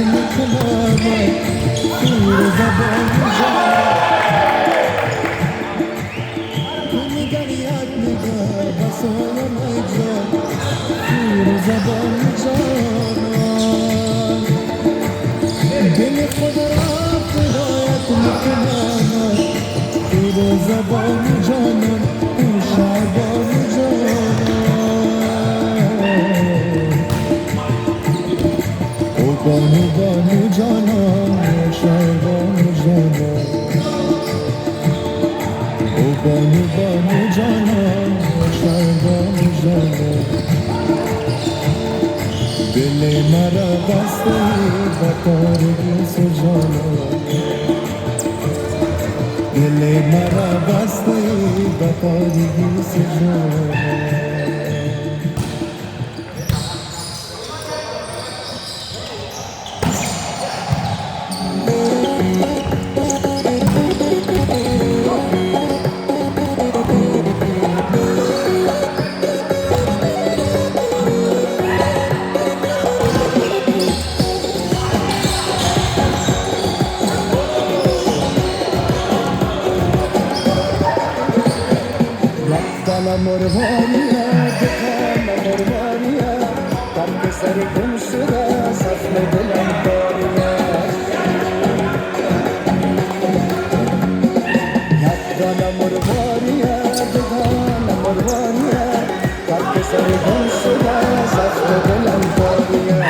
میکنم شیر زبان نگریت نگر بسای مجان شیر زبان جانان دل خود را فدایت میکنم شیر زبان جانان اون شعبان جانان او بانو بانو جانان شعبان جانان او بانو بانو جانان شعبان جانان دل مرا بسته با پارگیس جانان دل مرا بسته با پارگیس جانان Dala morvaniya, dala morvaniya, tam sari gumshuda, safne dilam dariya. Dala morvaniya, dala morvaniya, tam sari gumshuda, safne dilam dariya.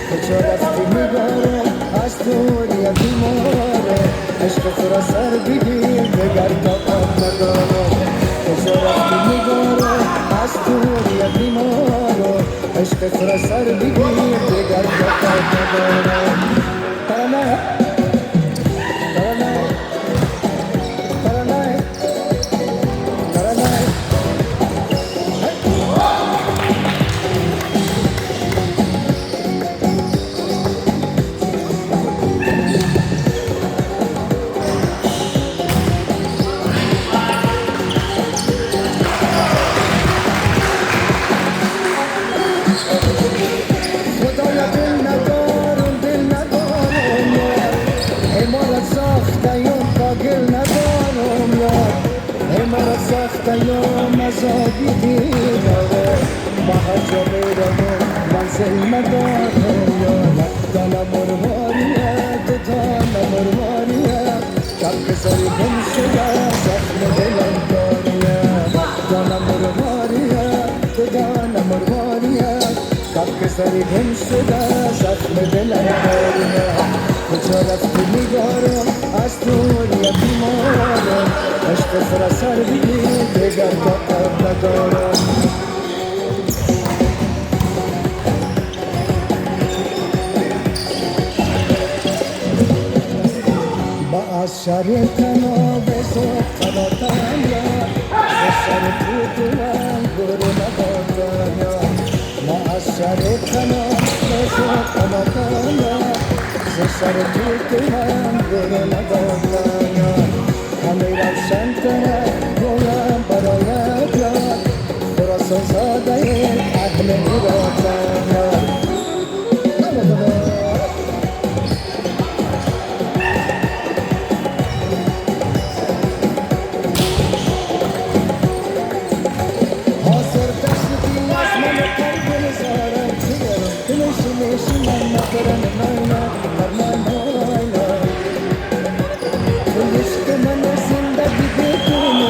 Kecharafti nigare, asturiya dimare, ishq tura sar bigir, begar taqat nagare. کجا نگاره از دوریا بیمارو عشق تو را سر بگیر دیگر جاکت ندارم ترانه ترانه ترانه ترانه یوم زادی دیداره مهجا بیرمو منزل نداره یاره دانا مروانیه دانا مروانیه کم بزاری گم شده زخم دلم داریه دانا مروانیه دانا مروانیه کم بزاری گم شده زخم دلم داریه کجا رفتی نگارم از دنیا بیمارم عشق سر سر بگیر دیگر طاقت ندارم با از شر تناب زود تناتم یاد به سر پودوان گروه ندادم یاد با از شر تناب زود تناتم یاد به سر پودوان گروه ندادم یاد همه روشن تره گویم برایت یاد خراسان زاده اهل ایرانم یاد حاضر دستی از من قلب نزارم چیرم دلشی میشی من ندارم ناینا ناینا عشق من زندگی بدون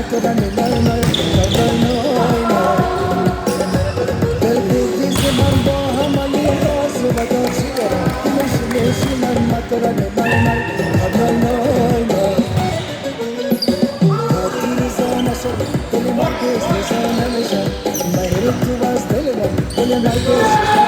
मकरन नय नय नय नय दिल की से मरदो हमली रोज बदो चिरा मिश मिश मन मकरन नय नय नय नय हाथी ज़ोन शो दिल मरके से ज़ोन नशा मेरे तुवास दिल मरके से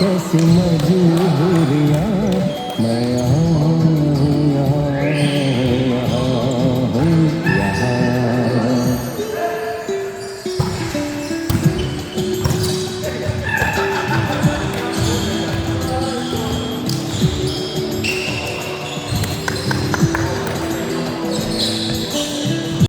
कैसी मजबूरी